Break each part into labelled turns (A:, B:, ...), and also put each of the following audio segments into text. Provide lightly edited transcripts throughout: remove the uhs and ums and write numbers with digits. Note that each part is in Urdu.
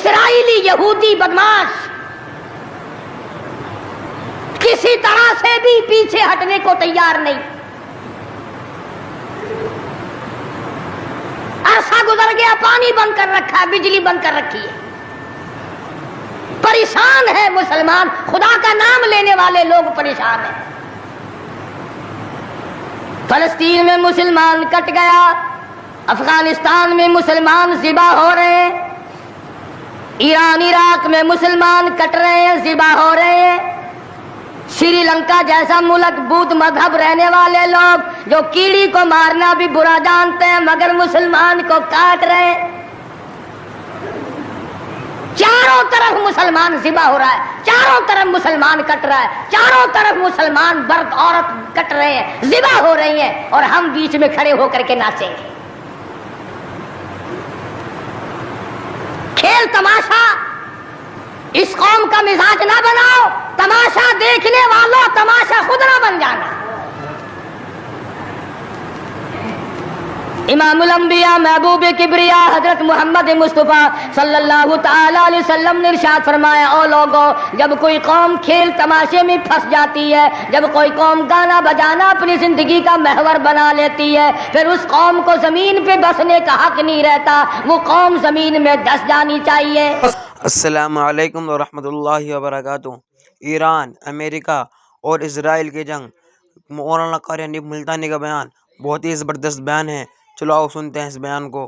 A: اسرائیلی یہودی بدماش کسی طرح سے بھی پیچھے ہٹنے کو تیار نہیں. عرصہ گزر گیا، پانی بند کر رکھا ہے، بجلی بند کر رکھی ہے. پریشان ہے مسلمان، خدا کا نام لینے والے لوگ پریشان ہیں. فلسطین میں مسلمان کٹ گیا، افغانستان میں مسلمان ذبح ہو رہے ہیں، ایران عراق میں مسلمان کٹ رہے ہیں، ذبح ہو رہے ہیں. سری لنکا جیسا ملک بدھ مذہب رہنے والے لوگ جو کیڑی کو مارنا بھی برا جانتے ہیں مگر مسلمان کو کاٹ رہے ہیں. چاروں طرف مسلمان ذبح ہو رہا ہے، چاروں طرف مسلمان کٹ رہا ہے، چاروں طرف مسلمان مرد عورت کٹ رہے ہیں، ذبح ہو رہی ہیں، اور ہم بیچ میں کھڑے ہو کر کے ناچیں گے. کھیل تماشا اس قوم کا مزاج نہ بناؤ. تماشا دیکھنے والوں تماشا خود نہ بن جانا. امام الانبیاء محبوب کبریا حضرت محمد مصطفیٰ صلی اللہ تعالی علیہ وسلم نے ارشاد فرمایا، او لوگو، جب کوئی قوم کھیل تماشے میں پھنس جاتی ہے، جب کوئی قوم گانا بجانا اپنی زندگی کا محور بنا لیتی ہے، پھر اس قوم کو زمین پہ بسنے کا حق نہیں رہتا، وہ قوم زمین میں دس جانی چاہیے.
B: السلام علیکم ورحمۃ اللہ وبرکاتہ. ایران، امریکہ اور اسرائیل کی جنگ، مولانا قاری حنیف ملتانی کا بیان بہت ہی زبردست بیان ہے. چلو آؤ سنتے ہیں اس بیان کو.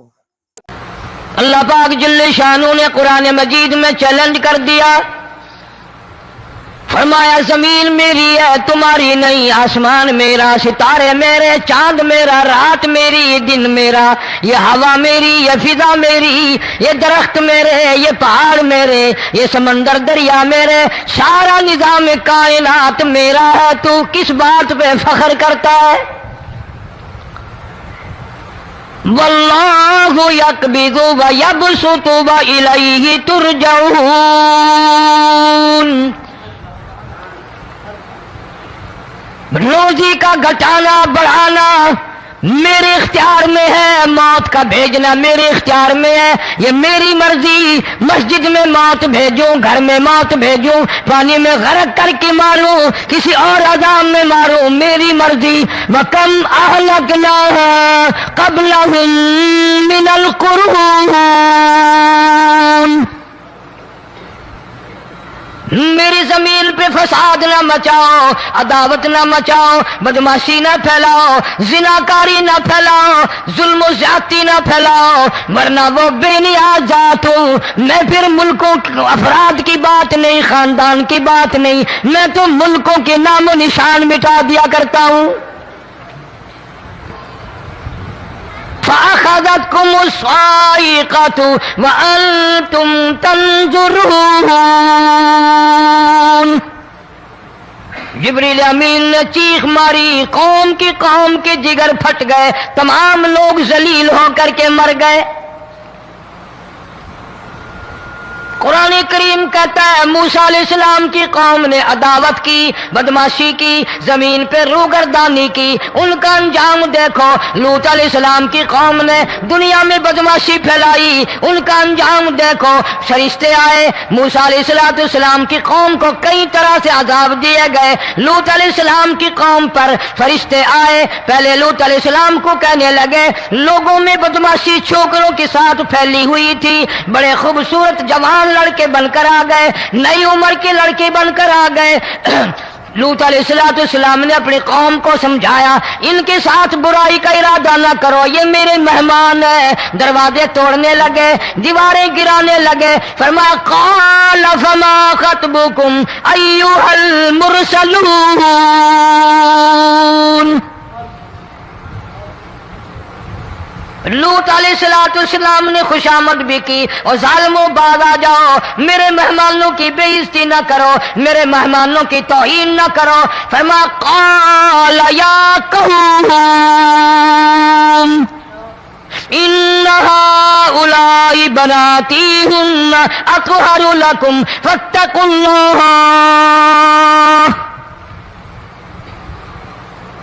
A: اللہ پاک جل شانہ نے قرآن مجید میں چیلنج کر دیا، فرمایا زمین میری ہے تمہاری نہیں، آسمان میرا، ستارے میرے، چاند میرا، رات میری، دن میرا، یہ ہوا میری، یہ فضا میری، یہ درخت میرے، یہ پہاڑ میرے، یہ سمندر دریا میرے، سارا نظام کائنات میرا ہے. تو کس بات پہ فخر کرتا ہے؟ واللہ یقبض ویبسط والیہ ترجعون. روزی کا گھٹانا بڑھانا میرے اختیار میں ہے، موت کا بھیجنا میرے اختیار میں ہے، یہ میری مرضی. مسجد میں موت بھیجوں، گھر میں موت بھیجوں، پانی میں غرق کر کے ماروں، کسی اور عذاب میں ماروں، میری مرضی. وَكَمْ أَهْلَكْنَا قَبْلَهُم مِّنَ الْقُرُونِ. میری زمین پہ فساد نہ مچاؤ، عداوت نہ مچاؤ، بدماشی نہ پھیلاؤ، زناکاری نہ پھیلاؤ، ظلم و زیادتی نہ پھیلاؤ، ورنہ وہ بے نیاز ذات ہوں. میں پھر ملکوں افراد کی بات نہیں، خاندان کی بات نہیں، میں تو ملکوں کے نام و نشان مٹا دیا کرتا ہوں. فَأَخَذَتْكُمُ الصَّاعِقَةُ وَأَنْتُمْ تَنْظُرُونَ. جبریل امین نے چیخ ماری، قوم کے جگر پھٹ گئے، تمام لوگ ذلیل ہو کر کے مر گئے. قرآن کریم کہتا ہے موسیٰ علیہ السلام کی قوم نے عداوت کی، بدماشی کی، زمین پہ روگردانی کی. ان کا انجام دیکھو. لوط علیہ السلام کی قوم نے دنیا میں بدماشی پھیلائی، ان کا انجام دیکھو. فرشتے آئے، موسیٰ علیہ السلام کی قوم کو کئی طرح سے عذاب دیے گئے. لوط علیہ السلام کی قوم پر فرشتے آئے، پہلے لوط علیہ السلام کو کہنے لگے، لوگوں میں بدماشی چھوکروں کے ساتھ پھیلی ہوئی تھی، بڑے خوبصورت جوان لڑکے بن کر آ گئے، نئی عمر کے لڑکے بن کر آ گئے. لوط علیہ السلام نے اپنی قوم کو سمجھایا، ان کے ساتھ برائی کا ارادہ نہ کرو، یہ میرے مہمان ہیں. دروازے توڑنے لگے، دیواریں گرانے لگے. فرمایا قال فما خطبکم ایھا المرسلون. لوط علیہ السلام نے خوشامد بھی کی، اور ظالموں باز آ جاؤ، میرے مہمانوں کی بے عزتی نہ کرو، میرے مہمانوں کی توہین نہ کرو. فرمایا قال یا قوم ان هؤلاء بناتی ہن اطہر لکم فاتقوا اللہ.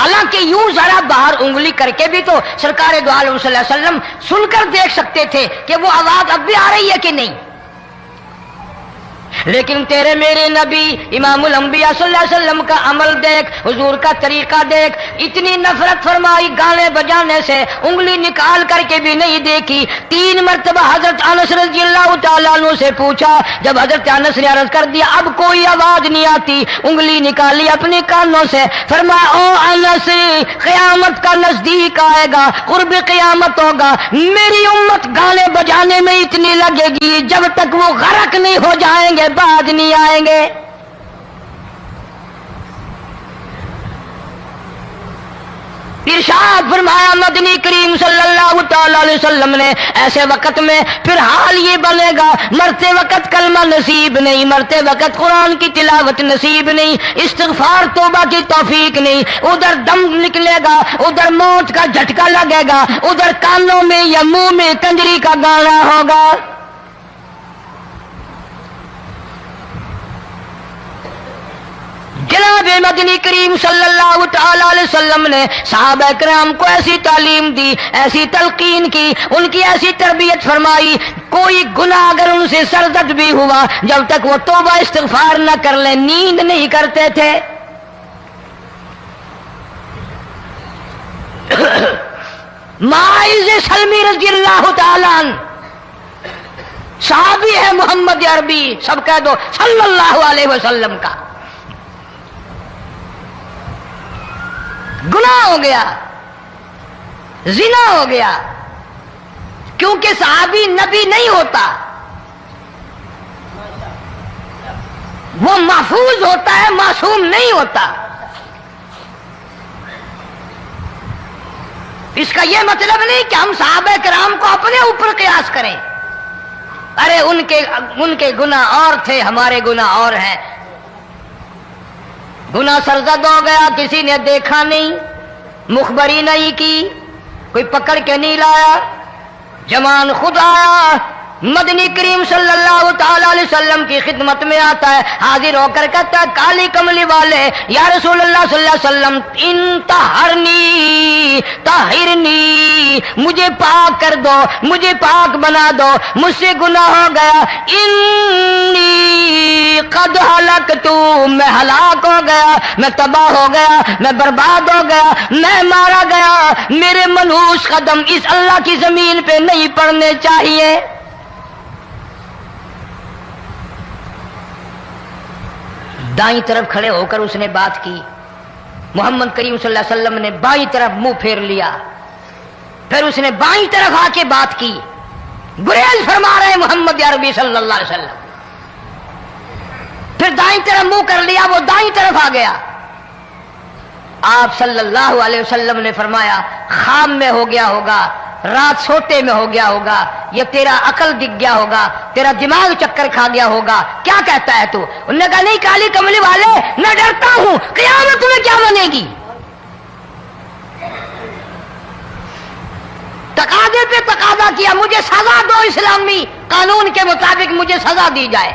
A: حالانکہ یوں ذرا باہر انگلی کر کے بھی تو سرکار دو عالم صلی اللہ علیہ وسلم سن کر دیکھ سکتے تھے کہ وہ آواز اب بھی آ رہی ہے کہ نہیں. لیکن تیرے میرے نبی امام الانبیاء صلی اللہ علیہ وسلم کا عمل دیکھ، حضور کا طریقہ دیکھ، اتنی نفرت فرمائی گانے بجانے سے، انگلی نکال کر کے بھی نہیں دیکھی. 3 مرتبہ حضرت انس رضی اللہ تعالیٰ عنہ سے پوچھا، جب حضرت انس نے عرض کر دیا اب کوئی آواز نہیں آتی، انگلی نکالی اپنے کانوں سے، فرمایا او انس، قیامت کا نزدیک آئے گا، قرب قیامت ہوگا، میری امت گانے بجانے میں اتنی لگے گی جب تک وہ غرق نہیں ہو جائیں گے بعد نہیں آئیں گے. ارشاد فرمایا مدنی کریم صلی اللہ تعالی علیہ وسلم نے ایسے وقت میں پھر حال یہ بنے گا، مرتے وقت کلمہ نصیب نہیں، مرتے وقت قرآن کی تلاوت نصیب نہیں، استغفار توبہ کی توفیق نہیں، ادھر دم نکلے گا، ادھر موت کا جھٹکا لگے گا، ادھر کانوں میں یا منہ میں کنجری کا گانا ہوگا. جناب مدنی کریم صلی اللہ تعالی علیہ وسلم نے صحابہ کرام کو ایسی تعلیم دی، ایسی تلقین کی، ان کی ایسی تربیت فرمائی، کوئی گناہ اگر ان سے سرزد بھی ہوا جب تک وہ توبہ استغفار نہ کر لیں نیند نہیں کرتے تھے. ماعز سلمی رضی اللہ تعالیٰ عنہ صحابی ہے محمد عربی، سب کہہ دو صلی اللہ علیہ وسلم کا. گناہ ہو گیا، زنا ہو گیا، کیونکہ صحابی نبی نہیں ہوتا، وہ محفوظ ہوتا ہے، معصوم نہیں ہوتا. اس کا یہ مطلب نہیں کہ ہم صحابہ کرام کو اپنے اوپر قیاس کریں. ارے ان کے گناہ اور تھے، ہمارے گناہ اور ہیں. گناہ سرزد ہو گیا، کسی نے دیکھا نہیں، مخبری نہیں کی، کوئی پکڑ کے نہیں لایا، جوان خود آیا، مدنی کریم صلی اللہ تعالی علیہ وسلم کی خدمت میں آتا ہے، حاضر ہو کر کہتا ہے کالی کملی والے یا رسول اللہ صلی اللہ علیہ وسلم انطہرنی طہرنی، مجھے پاک کر دو، مجھے پاک بنا دو، مجھ سے گناہ ہو گیا، انی قد ہلکت، میں ہلاک ہو گیا، میں تباہ ہو گیا، میں برباد ہو گیا، میں مارا گیا، میرے منحوس قدم اس اللہ کی زمین پہ نہیں پڑنے چاہیے. دائیں طرف کھڑے ہو کر اس نے بات کی، محمد کریم صلی اللہ علیہ وسلم نے بائیں طرف منہ پھیر لیا، پھر اس نے بائیں طرف آ کے بات کی. گریز فرما رہے محمد عربی صلی اللہ علیہ وسلم، پھر دائیں طرف منہ کر لیا، وہ دائیں طرف آ گیا. آپ صلی اللہ علیہ وسلم نے فرمایا خواب میں ہو گیا ہوگا، رات سوتے میں ہو گیا ہوگا، یہ تیرا عقل دکھ گیا ہوگا، تیرا دماغ چکر کھا گیا ہوگا، کیا کہتا ہے تو؟ انہوں نے کہا نہیں کالی کملی والے، میں ڈرتا ہوں قیامت میں کیا بنے گی. تقاضے پہ تقاضا کیا، مجھے سزا دو، اسلامی قانون کے مطابق مجھے سزا دی جائے.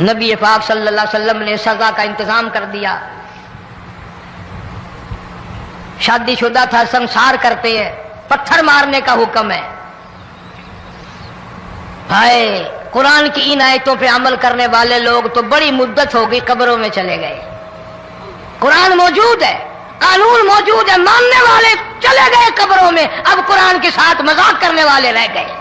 A: نبی پاک صلی اللہ علیہ وسلم نے سزا کا انتظام کر دیا. شادی شدہ تھا، سنسار کرتے ہیں، پتھر مارنے کا حکم ہے. ہائے قرآن کی ان آیتوں پہ عمل کرنے والے لوگ تو بڑی مدت ہو گئی قبروں میں چلے گئے. قرآن موجود ہے، قانون موجود ہے، ماننے والے چلے گئے قبروں میں، اب قرآن کے ساتھ مذاق کرنے والے رہ گئے.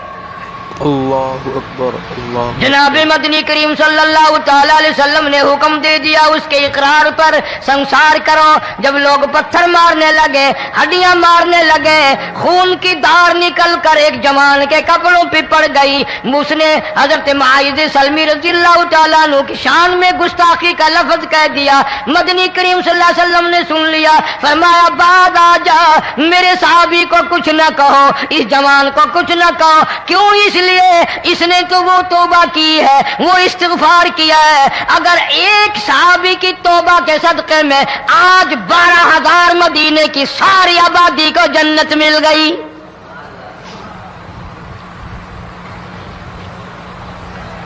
B: اللہ اکبر. اللہ
A: جناب مدنی کریم صلی اللہ تعالی علیہ وسلم نے حکم دے دیا اس کے اقرار پر سنسار کرو. جب لوگ پتھر مارنے لگے، ہڈیاں مارنے لگے، خون کی دھار نکل کر ایک جوان کے کپڑوں پہ پڑ گئی، اس نے حضرت معاذ سلمی رضی اللہ تعالیٰ عنہ کی شان میں گستاخی کا لفظ کہہ دیا. مدنی کریم صلی اللہ علیہ وسلم نے سن لیا، فرمایا بعد آ جا، میرے صحابی کو کچھ نہ کہو، اس جوان کو کچھ نہ کہو. کیوں؟ اس لیے اس نے تو وہ توبہ کی ہے، وہ استغفار کیا ہے. اگر ایک صحابی کی توبہ کے صدقے میں آج 12,000 مدینے کی ساری آبادی کو جنت مل گئی.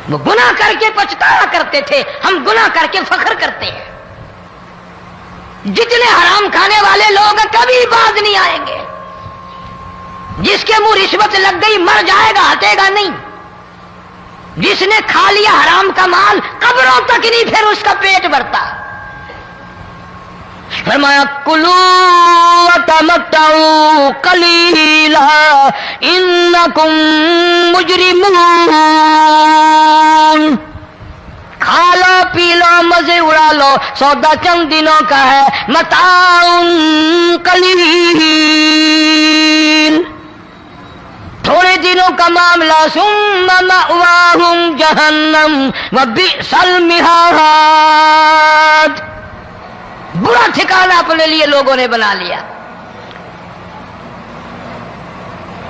A: وہ گناہ کر کے پچھتایا کرتے تھے، ہم گناہ کر کے فخر کرتے ہیں. جتنے حرام کھانے والے لوگ کبھی باز نہیں آئیں گے. جس کے منہ رشوت لگ گئی مر جائے گا, ہٹے گا نہیں. جس نے کھا لیا حرام کا مال قبروں تک نہیں پھر اس کا پیٹ بھرتا. فرمایا کلوا وتمتعوا قلیلا انکم مجرمون. کھا لو پی لو مزے اڑا لو, سودا چند دنوں کا ہے. متاع قلیل, تھوڑے دنوں کا معاملہ. ثم مأواہم جہنم وبئس المہاد. برا ٹھکانہ اپنے لیے لوگوں نے بنا لیا.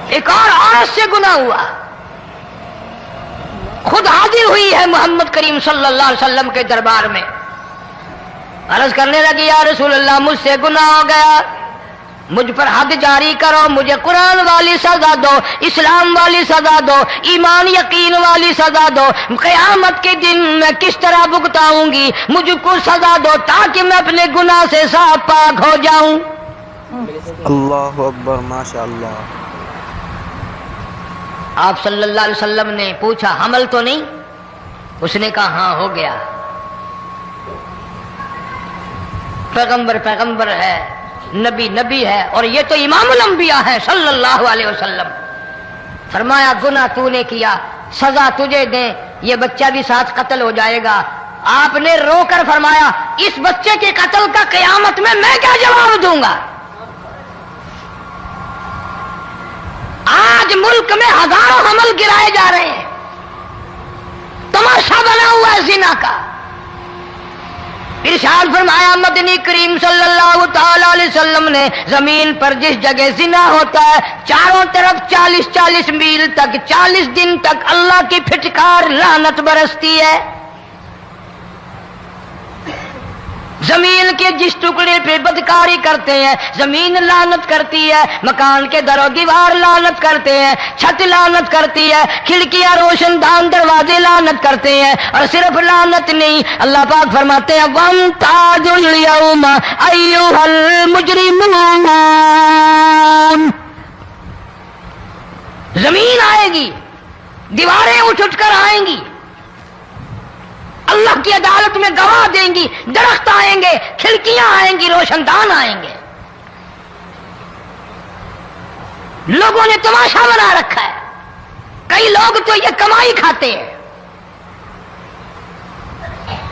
A: ایک اور عورت سے گناہ ہوا, خود حاضر ہوئی ہے محمد کریم صلی اللہ علیہ وسلم کے دربار میں. عرض کرنے لگی یا رسول اللہ مجھ سے گناہ ہو گیا, مجھ پر حد جاری کرو, مجھے قرآن والی سزا دو, اسلام والی سزا دو, ایمان یقین والی سزا دو. قیامت کے دن میں کس طرح بھگتاؤں گی, مجھ کو سزا دو تاکہ میں اپنے گناہ سے صاف پاک ہو جاؤں.
B: اللہ اکبر, ماشاء اللہ.
A: آپ صلی اللہ علیہ وسلم نے پوچھا حمل تو نہیں؟ اس نے کہا ہاں ہو گیا. پیغمبر ہے, نبی ہے, اور یہ تو امام الانبیاء ہے صلی اللہ علیہ وسلم. فرمایا گناہ تو نے کیا, سزا تجھے دیں, یہ بچہ بھی ساتھ قتل ہو جائے گا. آپ نے رو کر فرمایا اس بچے کے قتل کا قیامت میں کیا جواب دوں گا؟ آج ملک میں ہزاروں حمل گرائے جا رہے ہیں, تماشا بنا ہوا ہے زنا کا. ارشاد فرمایا مدنی کریم صلی اللہ تعالی علیہ وسلم نے زمین پر جس جگہ زنا ہوتا ہے چاروں طرف 40 میل تک 40 دن تک اللہ کی پھٹکار لعنت برستی ہے. زمین کے جس ٹکڑے پہ بدکاری کرتے ہیں زمین لعنت کرتی ہے, مکان کے در و دیوار لعنت کرتے ہیں, چھت لعنت کرتی ہے, کھڑکیاں روشن دان دروازے لعنت کرتے ہیں. اور صرف لعنت نہیں, اللہ پاک فرماتے ہیں وَامْتَازُوا الْيَوْمَ أَيُّهَا الْمُجْرِمُونَ. زمین آئے گی, دیواریں اٹھ کر آئیں گی, اللہ کی عدالت میں گواہ دیں گی, درخت آئیں گے, کھڑکیاں آئیں گی, روشن دان آئیں گے. لوگوں نے تماشا بنا رکھا ہے. کئی لوگ تو یہ کمائی کھاتے ہیں.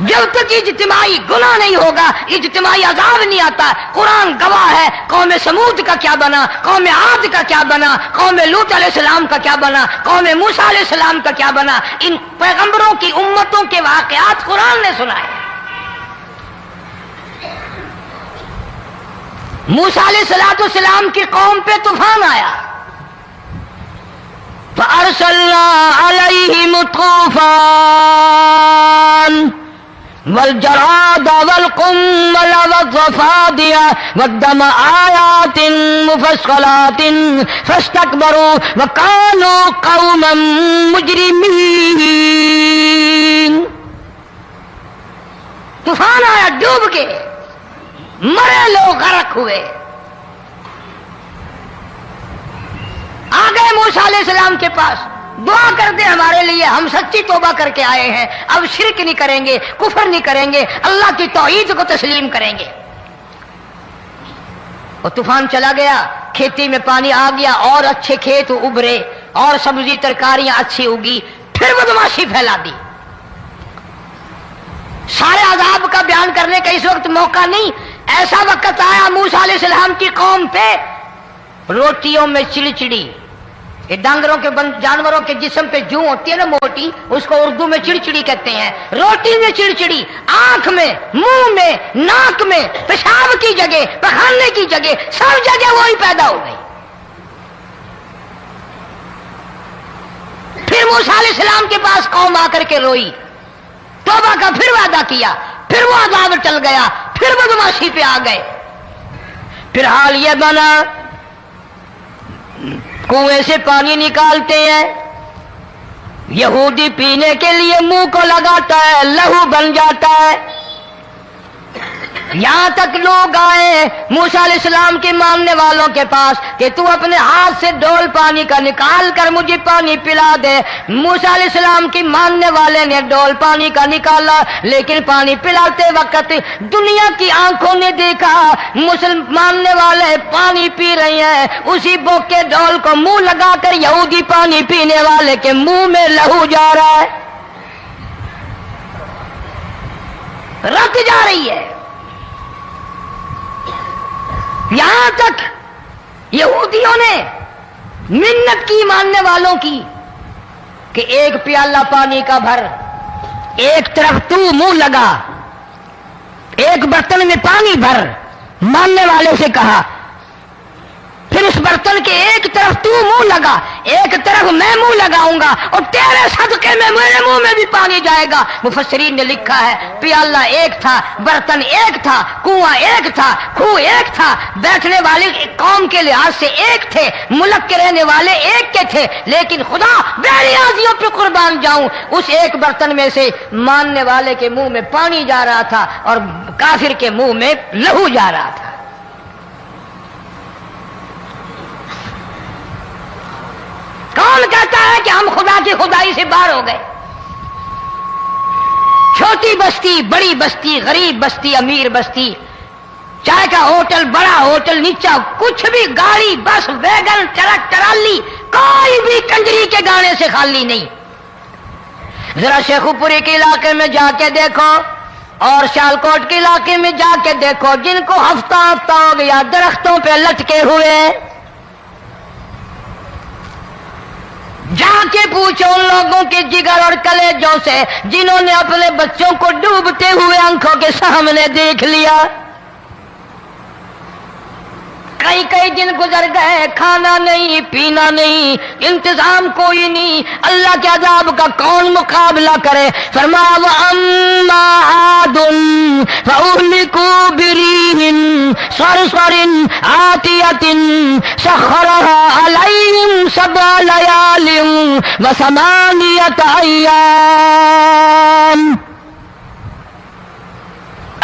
A: جب تک اجتماعی گناہ نہیں ہوگا اجتماعی عذاب نہیں آتا. قرآن گواہ ہے, قوم سمود کا کیا بنا, قوم عاد کا کیا بنا, قوم لوط علیہ السلام کا کیا بنا, قوم موسیٰ علیہ السلام کا کیا بنا. ان پیغمبروں کی امتوں کے واقعات قرآن نے سنائے. موسیٰ علیہ السلام کی قوم پہ طوفان آیا, فَأَرْسَلْنَا عَلَيْهِمُ الطُّوفَانَ والجراد والقمل والضفادع والدم آيات مفصلات فاستكبروا وكانوا قوما مجرمين. طوفان آیا, ڈوب کے مرے لوگ, غرق ہوئے. آ گئے موسیٰ علیہ السلام کے پاس, دعا کر دے ہمارے لیے, ہم سچی توبہ کر کے آئے ہیں, اب شرک نہیں کریں گے, کفر نہیں کریں گے, اللہ کی توحید کو تسلیم کریں گے. اور طوفان چلا گیا, کھیتی میں پانی آ گیا, اور اچھے کھیت ابھرے, اور سبزی ترکاریاں اچھی اگی. پھر بدماشی پھیلا دی. سارے عذاب کا بیان کرنے کا اس وقت موقع نہیں. ایسا وقت آیا موسیٰ علیہ السلام کی قوم پہ روٹیوں میں چڑچڑی, یہ ڈانگروں کے جانوروں کے جسم پہ جو ہوتی ہے نا موٹی, اس کو اردو میں چڑچڑی کہتے ہیں. روٹی میں چڑچڑی, آنکھ میں, منہ میں, ناک میں, پیشاب کی جگہ, پخانے کی جگہ, سب جگہ وہی پیدا ہو گئی. پھر موسیٰ علیہ السلام کے پاس قوم آ کر کے روئی, توبہ کا پھر وعدہ کیا, پھر وہ عذاب ٹل گیا, پھر بدماشی پہ آ گئے. پھر حال یہ بنا کنویں سے پانی نکالتے ہیں, یہودی پینے کے لیے منہ کو لگاتا ہے, لہو بن جاتا ہے. یہاں تک لوگ آئے موسیٰ علیہ السلام کے ماننے والوں کے پاس کہ تو اپنے ہاتھ سے ڈول پانی کا نکال کر مجھے پانی پلا دے۔ موسیٰ علیہ السلام کی ماننے والے نے ڈول پانی کا نکالا، لیکن پانی پلاتے وقت دنیا کی آنکھوں نے دیکھا ماننے والے پانی پی رہے ہیں، اسی بوک کے ڈول کو منہ لگا کر یہودی پانی پینے والے کے منہ میں لہو جا رہا ہے، رت جا رہی ہے۔ یہاں تک یہودیوں نے منت کی ماننے والوں کی کہ ایک پیالہ پانی کا بھر، ایک طرف تو منہ لگا، ایک برتن میں پانی بھر، ماننے والے سے کہا، پھر اس برتن کے ایک طرف تو منہ لگا، ایک طرف میں منہ لگاؤں گا اور تیرے صدقے میں میرے منہ میں بھی پانی جائے گا۔ مفسرین نے لکھا ہے پیالہ ایک تھا، برتن ایک تھا، کنواں ایک تھا، کھوہ ایک تھا، بیٹھنے والے قوم کے لحاظ سے ایک تھے، ملک کے رہنے والے ایک کے تھے، لیکن خدا بے نیازیوں پہ قربان جاؤں، اس ایک برتن میں سے ماننے والے کے منہ میں پانی جا رہا تھا اور کافر کے منہ میں لہو جا رہا تھا۔ کون کہتا ہے کہ ہم خدا کی خدائی سے باہر ہو گئے؟ چھوٹی بستی، بڑی بستی، غریب بستی، امیر بستی، چائے کا ہوٹل، بڑا ہوٹل، نیچا کچھ بھی، گاڑی، بس، ویگن، ٹرک، ٹرالی، کوئی بھی کنجری کے گانے سے خالی نہیں۔ ذرا شیخو پوری کے علاقے میں جا کے دیکھو اور سیالکوٹ کے علاقے میں جا کے دیکھو، جن کو ہفتہ ہفتہ ہو گیا درختوں پہ لٹکے ہوئے، جا کے پوچھو ان لوگوں کے جگر اور کلیجوں سے جنہوں نے اپنے بچوں کو ڈوبتے ہوئے آنکھوں کے سامنے دیکھ لیا۔ کئی دن گزر گئے، کھانا نہیں، پینا نہیں، انتظام کوئی نہیں، اللہ کے عذاب کا کون مقابلہ کرے؟ فرمایا وَأَمَّا عَادٌ فَأُهْلِكُوا بِرِيحٍ صَرْصَرٍ عَاتِيَةٍ سَخَّرَهَا عَلَيْهِمْ 7 لَيَالٍ و8 أَيَّامٍ۔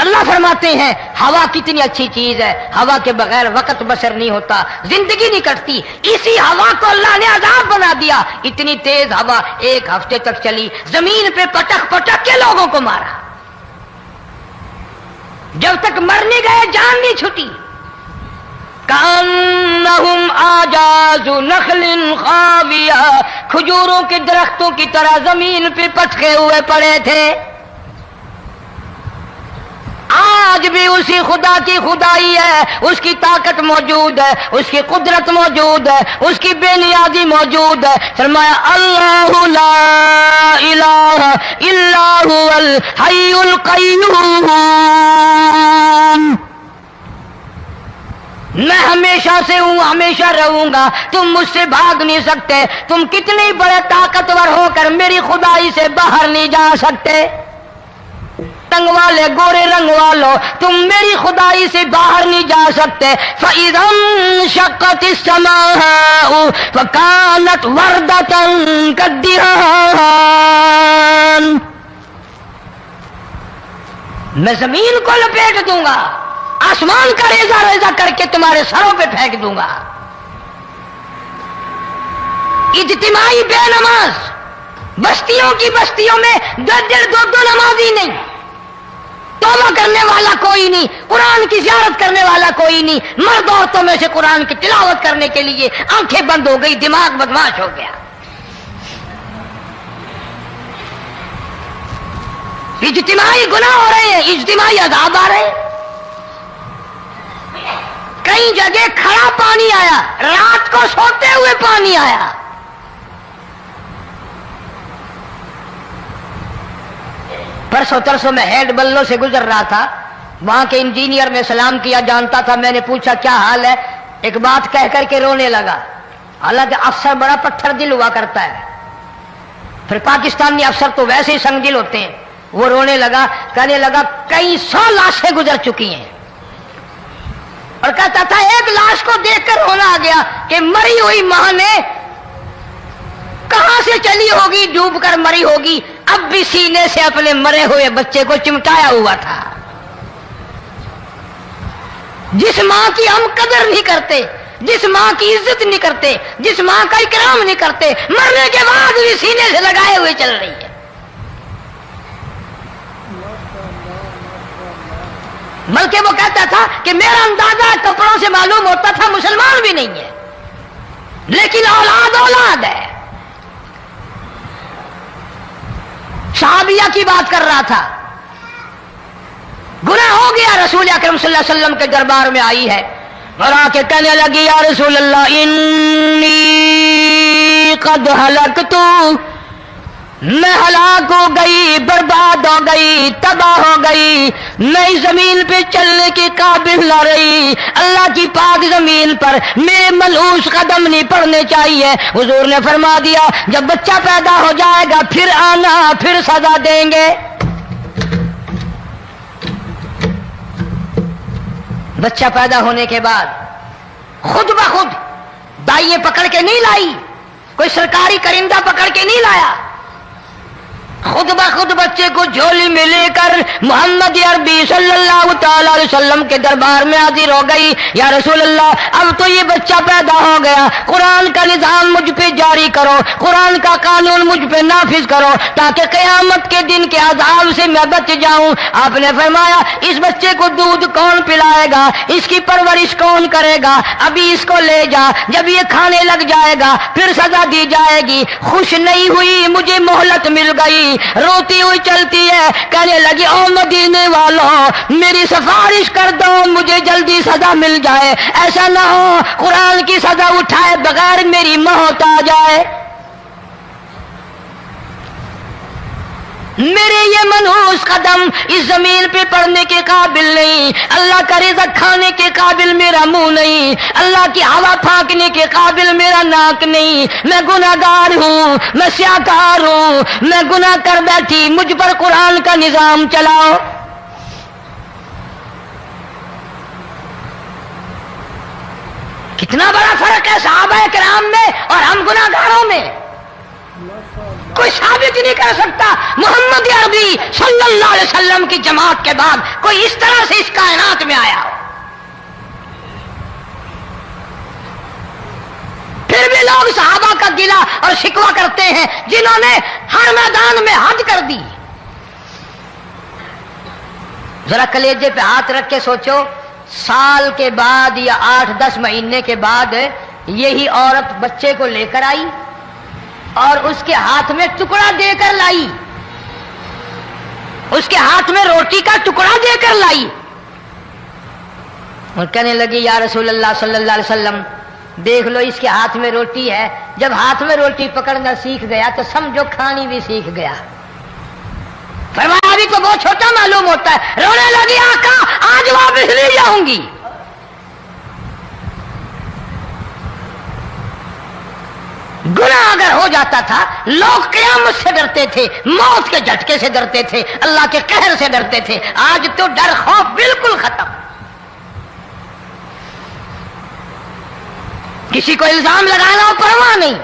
A: اللہ فرماتے ہیں ہوا کتنی اچھی چیز ہے، ہوا کے بغیر وقت بسر نہیں ہوتا، زندگی نہیں کٹتی، اسی ہوا کو اللہ نے عذاب بنا دیا۔ اتنی تیز ہوا 1 ہفتے تک چلی، زمین پہ پٹک پٹک کے لوگوں کو مارا، جب تک مر نہیں گئے جان نہیں چھٹی۔ کأنہم اعجاز نخل خاویہ، کھجوروں کے درختوں کی طرح زمین پہ پٹکے ہوئے پڑے تھے۔ آج بھی اسی خدا کی خدائی ہے، اس کی طاقت موجود ہے، اس کی قدرت موجود ہے، اس کی بے نیازی موجود ہے۔ فرمایا اللہ لا الہ الا هو الحی القیوم، میں ہمیشہ سے ہوں، ہمیشہ رہوں گا، تم مجھ سے بھاگ نہیں سکتے، تم کتنے بڑے طاقتور ہو کر میری خدائی سے باہر نہیں جا سکتے۔ رنگ والے، گورے رنگ والوں، تم میری خدائی سے باہر نہیں جا سکتے۔ فَإِذَا انشَقَّتِ السَّمَاءُ فَكَانَتْ وَرْدَةً كَالدِّهَانِ، میں زمین کو لپیٹ دوں گا، آسمان کا ریزہ ریزہ کر کے تمہارے سروں پہ پھینک دوں گا۔ اجتماعی بے نماز، بستیوں کی بستیوں میں 2 نمازی نہیں، توبہ کرنے والا کوئی نہیں، قرآن کی زیارت کرنے والا کوئی نہیں، مرد عورتوں میں سے قرآن کی تلاوت کرنے کے لیے آنکھیں بند ہو گئی، دماغ بدماش ہو گیا۔ اجتماعی گناہ ہو رہے ہیں، اجتماعی عذاب آ رہے ہیں۔ کئی جگہ کھڑا پانی آیا، رات کو سوتے ہوئے پانی آیا۔ پرسوں ترسوں میں ہیڈ بلوں سے گزر رہا تھا، وہاں کے انجینئر نے سلام کیا، جانتا تھا، میں نے پوچھا کیا حال ہے، ایک بات کہہ کر کے رونے لگا، حالانکہ افسر بڑا پتھر دل ہوا کرتا ہے، پھر پاکستانی افسر تو ویسے ہی سنگ دل ہوتے ہیں۔ وہ رونے لگا، کہنے لگا کئی 100 لاشیں گزر چکی ہیں، اور کہتا تھا ایک لاش کو دیکھ کر رونا آ گیا کہ مری ہوئی ماں نے کہاں سے چلی ہوگی، ڈوب کر مری ہوگی، اب بھی سینے سے اپنے مرے ہوئے بچے کو چمٹایا ہوا تھا۔ جس ماں کی ہم قدر نہیں کرتے، جس ماں کی عزت نہیں کرتے، جس ماں کا اکرام نہیں کرتے، مرنے کے بعد بھی سینے سے لگائے ہوئے چل رہی ہے. بلکہ وہ کہتا تھا کہ میرا اندازہ کپڑوں سے معلوم ہوتا تھا مسلمان بھی نہیں ہے، لیکن اولاد اولاد ہے. صحابیہ کی بات کر رہا تھا، گناہ ہو گیا، رسول اکرم صلی اللہ علیہ وسلم کے دربار میں آئی ہے اور آ کے کہنے لگی یا رسول اللہ انی قد ہلکت، میں ہلاک ہو گئی، برباد ہو گئی، تباہ ہو گئی، میں اس زمین پہ چلنے کے قابل نہ رہی، اللہ کی پاک زمین پر میرے ملعوس قدم نہیں پڑنے چاہیے. حضور نے فرما دیا جب بچہ پیدا ہو جائے گا پھر آنا، پھر سزا دیں گے. بچہ پیدا ہونے کے بعد خود بخود دائیں پکڑ کے نہیں لائی، کوئی سرکاری کرندہ پکڑ کے نہیں لایا، خود بخود بچے کو جھولی میں لے کر محمد عربی صلی اللہ تعالی علیہ وسلم کے دربار میں حاضر ہو گئی. یا رسول اللہ اب تو یہ بچہ پیدا ہو گیا، قرآن کا نظام مجھ پہ جاری کرو، قرآن کا قانون مجھ پہ نافذ کرو تاکہ قیامت کے دن کے عذاب سے میں بچ جاؤں. آپ نے فرمایا اس بچے کو دودھ کون پلائے گا، اس کی پرورش کون کرے گا، ابھی اس کو لے جا، جب یہ کھانے لگ جائے گا پھر سزا دی جائے گی. خوش نہیں ہوئی، مجھے مہلت مل گئی، روتی ہوئی چلتی ہے، کہنے لگی او مدینے والوں میری سفارش کر دو، مجھے جلدی سزا مل جائے، ایسا نہ ہو قرآن کی سزا اٹھائے بغیر میری موت آ جائے. میرے یہ منحوس قدم اس زمین پہ پڑنے کے قابل نہیں، اللہ کا رزق کھانے کے قابل میرا منہ نہیں، اللہ کی ہوا پھانکنے کے قابل میرا ناک نہیں، میں گناہگار ہوں، میں سیاکار ہوں، میں گناہ کر بیٹھی، مجھ پر قرآن کا نظام چلاؤ. کتنا بڑا فرق ہے صحابہ کرام میں اور ہم گناہگاروں میں. کوئی ثابت نہیں کر سکتا محمد عربی صلی اللہ علیہ وسلم کی جماعت کے بعد کوئی اس طرح سے اس کائنات میں آیا ہو. پھر بھی لوگ صحابہ کا گلہ اور شکوہ کرتے ہیں جنہوں نے ہر میدان میں حد کر دی. ذرا کلیجے پہ ہاتھ رکھ کے سوچو، سال کے بعد یا 8-10 مہینے کے بعد یہی عورت بچے کو لے کر آئی اور اس کے ہاتھ میں ٹکڑا دے کر لائی، اس کے ہاتھ میں روٹی کا ٹکڑا دے کر لائی اور کہنے لگی یا رسول اللہ صلی اللہ علیہ وسلم دیکھ لو اس کے ہاتھ میں روٹی ہے. جب ہاتھ میں روٹی پکڑنا سیکھ گیا تو سمجھو کھانی بھی سیکھ گیا. فرمایا ابھی تو بہت چھوٹا معلوم ہوتا ہے. رونے لگی آقا آج واپس لے جاؤں گی. گناہ اگر ہو جاتا تھا لوگ قیامت سے ڈرتے تھے، موت کے جھٹکے سے ڈرتے تھے، اللہ کے قہر سے ڈرتے تھے. آج تو ڈر خوف بالکل ختم. کسی کو الزام لگانا ہو پرواہ نہیں،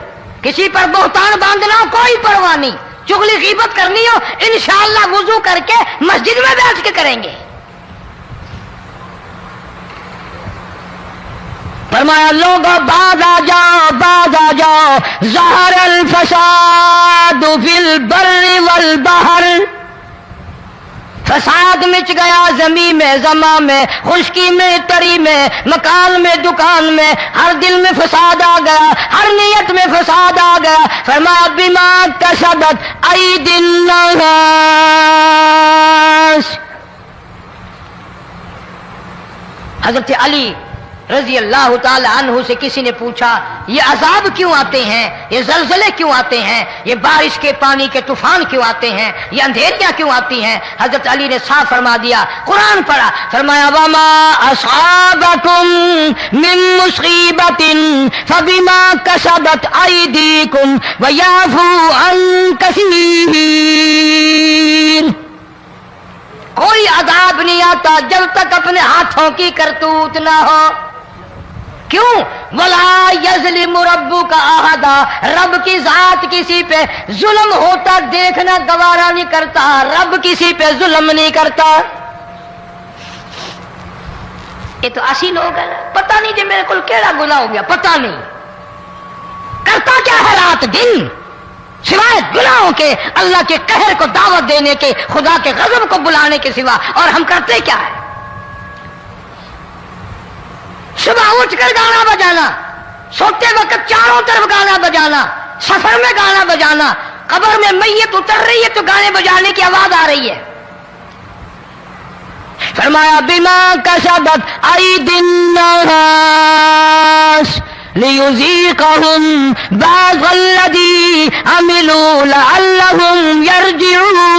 A: کسی پر بہتان باندھنا ہو کوئی پرواہ نہیں، چغلی غیبت کرنی ہو انشاءاللہ وضو کر کے مسجد میں بیٹھ کے کریں گے. فرمایا لوگوں باز آ جاؤ، باز آ جاؤ، ظہر الفساد فی البر والبحر، فساد مچ گیا زمین میں، زماں میں، خشکی میں، تری میں، مکان میں، دکان میں، ہر دل میں فساد آ گیا، ہر نیت میں فساد آ گیا. فرمایا بما کسبت ایدی الناس. حضرت علی رضی اللہ تعالی عنہ سے کسی نے پوچھا یہ عذاب کیوں آتے ہیں، یہ زلزلے کیوں آتے ہیں، یہ بارش کے پانی کے طوفان کیوں آتے ہیں، یہ اندھیریاں کیوں آتی ہیں؟ حضرت علی نے صاف فرما دیا، قرآن پڑھا، فرمایا وما اصابکم من مصیبت فبما کسبت ایدیکم ویعفو عن کثیر. کوئی عذاب نہیں آتا جب تک اپنے ہاتھوں کی کرتوت نہ ہو. کیوں؟ وَلَا يَظْلِمُ رَبُّكَ أَحَدًا. رب کی ذات کسی پہ ظلم ہوتا دیکھنا گوارا نہیں کرتا، رب کسی پہ ظلم نہیں کرتا. یہ تو اسی لوگ ہیں، پتہ نہیں جی میرے کو کیڑا گناہ ہو گیا، پتہ نہیں کرتا کیا ہے رات دن سوائے گناہوں کے، اللہ کے قہر کو دعوت دینے کے، خدا کے غضب کو بلانے کے سوا، اور ہم کرتے کیا ہے؟ صبح اٹھ کر گانا بجانا، سوتے وقت چاروں طرف گانا بجانا، سفر میں گانا بجانا، قبر میں میت اتر رہی ہے تو گانے بجانے کی آواز آ رہی ہے۔ فرمایا بما کسبت ایدی الناس لیذیقہم بعض الذی عملوا لعلہم یرجعون۔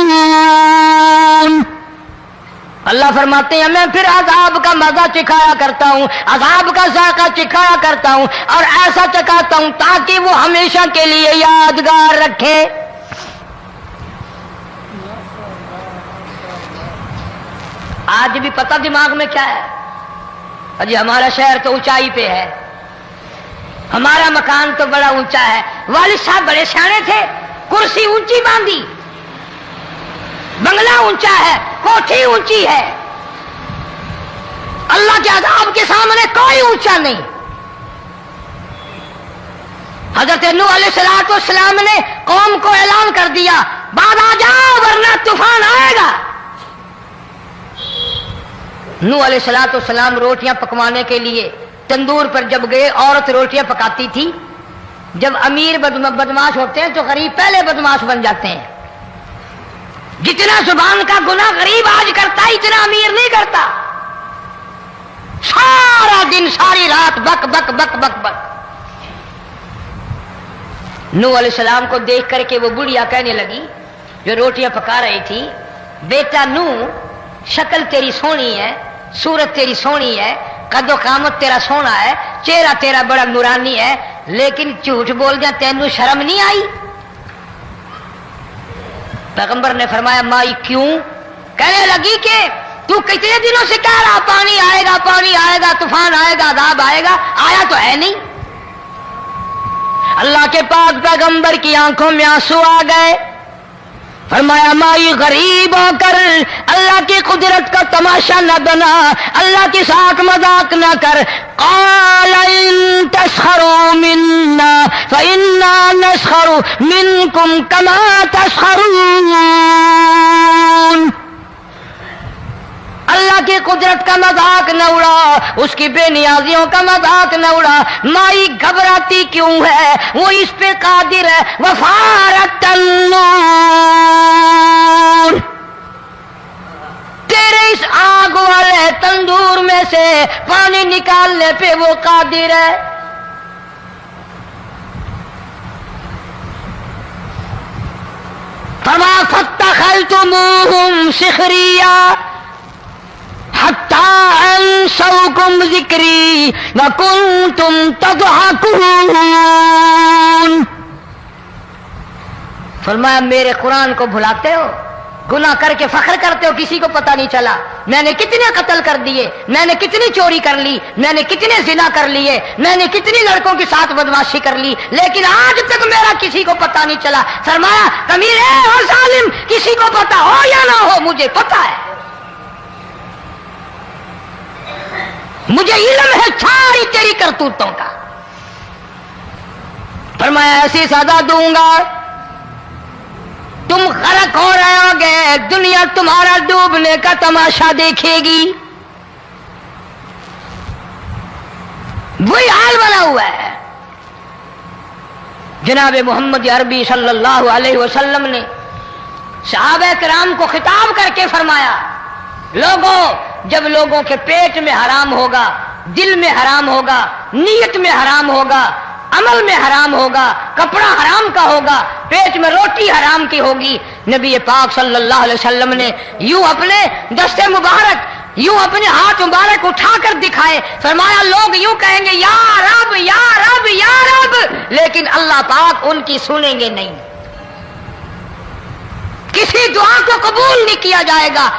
A: اللہ فرماتے ہیں میں پھر عذاب کا مزہ چکھایا کرتا ہوں، عذاب کا ذائقہ چکھایا کرتا ہوں، اور ایسا چکھاتا ہوں تاکہ وہ ہمیشہ کے لیے یادگار رکھے۔ آج بھی پتہ دماغ میں کیا ہے؟ اجی ہمارا شہر تو اونچائی پہ ہے، ہمارا مکان تو بڑا اونچا ہے، والد صاحب بڑے سیانے تھے، کرسی اونچی باندھی، بنگلہ اونچا ہے، کوٹھی اونچی ہے، اللہ کے عذاب کے سامنے کوئی اونچا نہیں۔ حضرت نوح علیہ السلام نے قوم کو اعلان کر دیا بعد آ جاؤ ورنہ طوفان آئے گا۔ نوح علیہ السلام روٹیاں پکوانے کے لیے تندور پر جب گئے، عورت روٹیاں پکاتی تھی۔ جب امیر بدماش ہوتے ہیں تو غریب پہلے بدماش بن جاتے ہیں۔ جتنا زبان کا گناہ غریب آج کرتا ہے اتنا امیر نہیں کرتا۔ سارا دن ساری رات بک بک بک بک بک۔ نوح علیہ السلام کو دیکھ کر کے وہ بڑھیا کہنے لگی جو روٹیاں پکا رہی تھی، بیٹا نوح شکل تیری سونی ہے، صورت تیری سونی ہے، قد و قامت تیرا سونا ہے، چہرہ تیرا بڑا نورانی ہے، لیکن جھوٹ بول دیا تینوں شرم نہیں آئی؟ پیغمبر نے فرمایا مائی کیوں؟ کہنے لگی کہ تو کتنے دنوں سے کہہ رہا پانی آئے گا، پانی آئے گا، طوفان آئے گا، عذاب آئے گا، آیا تو ہے نہیں۔ اللہ کے پاک پیغمبر کی آنکھوں میں آنسو آ گئے۔ فرمایا مائی غریب ہو کر اللہ کی قدرت کا تماشا نہ بنا، اللہ کے ساتھ مذاق نہ کر۔ قال ان تسخروا منا فإنا نسخر منكم كما تسخرون۔ اللہ کی قدرت کا مذاق نہ اڑا، اس کی بے نیازیوں کا مذاق نہ اڑا۔ مائی گھبراتی کیوں ہے؟ وہ اس پہ قادر ہے۔ وفارت النور، تیرے اس آگ والے تندور میں سے پانی نکالنے پہ وہ قادر ہے۔ فما فاتخذتموہم سخریا حتی انسوکم ذکری وکنتم تضحکون۔ فرمایا میرے قرآن کو بھلاتے ہو، گناہ کر کے فخر کرتے ہو، کسی کو پتہ نہیں چلا میں نے کتنے قتل کر دیے، میں نے کتنی چوری کر لی، میں نے کتنے زنا کر لیے، میں نے کتنی لڑکوں کے ساتھ بدماشی کر لی، لیکن آج تک میرا کسی کو پتہ نہیں چلا۔ فرمایا ضمیر اور ظالم، کسی کو پتہ ہو یا نہ ہو مجھے پتہ ہے، مجھے علم ہے ساری تیری کرتوتوں کا۔ فرمایا ایسی سزا دوں گا تم غرق ہو رہے ہوگے، دنیا تمہارا ڈوبنے کا تماشا دیکھے گی۔ وہی حال بنا ہوا ہے۔ جناب محمد عربی صلی اللہ علیہ وسلم نے صحابہ کرام کو خطاب کر کے فرمایا لوگوں، جب لوگوں کے پیٹ میں حرام ہوگا، دل میں حرام ہوگا، نیت میں حرام ہوگا، عمل میں حرام ہوگا، کپڑا حرام کا ہوگا، پیٹ میں روٹی حرام کی ہوگی، نبی پاک صلی اللہ علیہ وسلم نے یوں اپنے دست مبارک، یوں اپنے ہاتھ مبارک اٹھا کر دکھائے، فرمایا لوگ یوں کہیں گے یا رب یا رب یا رب، لیکن اللہ پاک ان کی سنیں گے نہیں، کسی دعا کو قبول نہیں کیا جائے گا،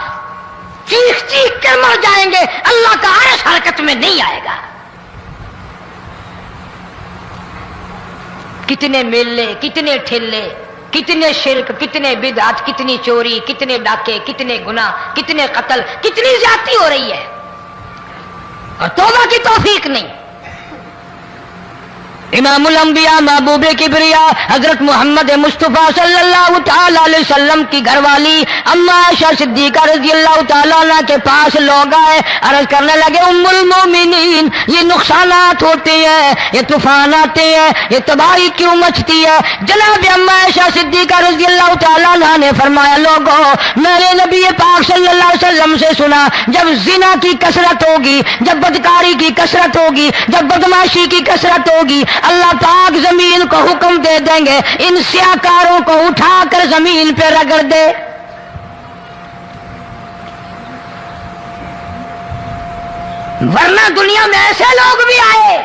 A: چیخ چیخ کر مر جائیں گے، اللہ کا عرش حرکت میں نہیں آئے گا۔ کتنے میلے، کتنے ٹھیلے، کتنے شرک، کتنے بدعت، کتنی چوری، کتنے ڈاکے، کتنے گناہ، کتنے قتل، کتنی زیادتی ہو رہی ہے۔ اور توبہ کی توفیق نہیں. امام الانبیاء محبوب کبریا حضرت محمد مصطفیٰ صلی اللہ تعالی علیہ وسلم کی گھر والی اما عائشہ صدیقہ رضی اللہ تعالیٰ عنہ کے پاس لوگ آئے, عرض کرنے لگے ام المومنین یہ نقصانات ہوتے ہیں, یہ طوفان آتے ہیں, یہ تباہی کیوں مچتی ہے؟ جناب اما عائشہ صدیقہ رضی اللہ تعالیٰ عنہ نے فرمایا لوگوں میں نے نبی پاک صلی اللہ علیہ وسلم سے سنا جب زنا کی کثرت ہوگی, جب بدکاری کی کثرت ہوگی, جب بدماشی کی کثرت ہوگی, اللہ پاک زمین کو حکم دے دیں گے ان سیاکاروں کو اٹھا کر زمین پہ رگڑ دے. ورنہ دنیا میں ایسے لوگ بھی آئے.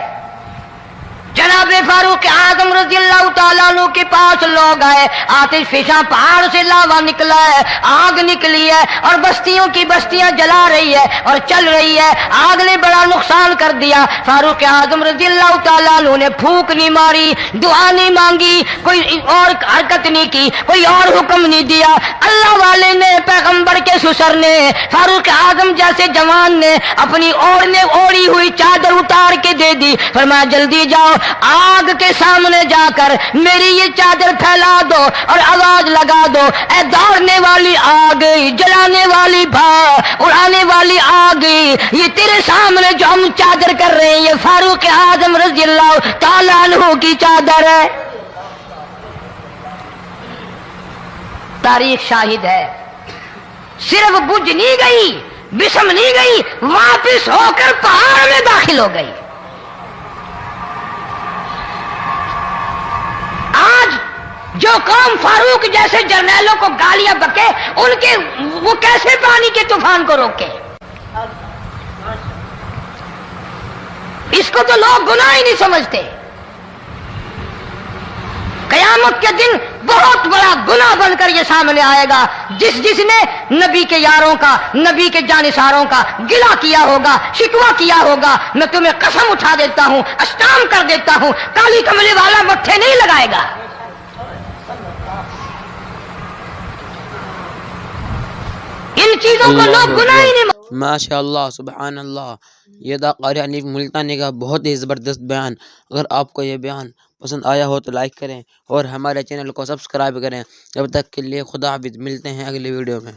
A: جناب فاروق اعظم رضی اللہ تعالیٰ عنہ کے پاس لوگ آئے, آتش فشاں پہاڑ سے لاوا نکلا ہے, آگ نکلی ہے اور بستیوں کی بستیاں جلا رہی ہے اور چل رہی ہے, آگ نے بڑا نقصان کر دیا. فاروق اعظم رضی اللہ تعالیٰ عنہ نے پھونک نہیں ماری, دعا نہیں مانگی, کوئی اور حرکت نہیں کی, کوئی اور حکم نہیں دیا. اللہ والے نے, پیغمبر کے سسر نے, فاروق اعظم جیسے جوان نے اپنی اوڑھی ہوئی چادر اتار کے دے دی. فرمایا جلدی جاؤ آگ کے سامنے جا کر میری یہ چادر پھیلا دو اور آواز لگا دو, اے دوڑنے والی آگ, جلانے والی اڑانے والی آگ, یہ تیرے سامنے جو ہم چادر کر رہے ہیں یہ فاروق اعظم رضی اللہ تعالیٰ عنہ کی چادر ہے. تاریخ شاہد ہے. صرف بجھ نہیں گئی, بسم نہیں گئی, واپس ہو کر پہاڑ میں داخل ہو گئی. آج جو قوم فاروق جیسے جرنیلوں کو گالیاں بکے ان کے وہ کیسے پانی کے طوفان کو روکے؟ اس کو تو لوگ گناہ ہی نہیں سمجھتے. قیامت کے دن بہت بڑا گناہ بن کر یہ سامنے آئے گا. جس نے نبی کے یاروں کا, نبی کے جانثاروں کا گلہ کیا ہوگا, شکوہ کیا ہوگا, میں تمہیں قسم اٹھا دیتا ہوں, استام کر دیتا ہوں, کالی کملی والا مٹھے نہیں لگائے گا. ان چیزوں کو لوگ گناہ ہی نہیں.
B: ماشاء اللہ, سبحان اللہ. یہ تھا قاری حنیف ملتانی کا بہت ہی زبردست بیان. اگر آپ کو یہ بیان پسند آیا ہو تو لائک کریں اور ہمارے چینل کو سبسکرائب کریں. جب تک کے لیے خدا حافظ, ملتے ہیں اگلی ویڈیو میں.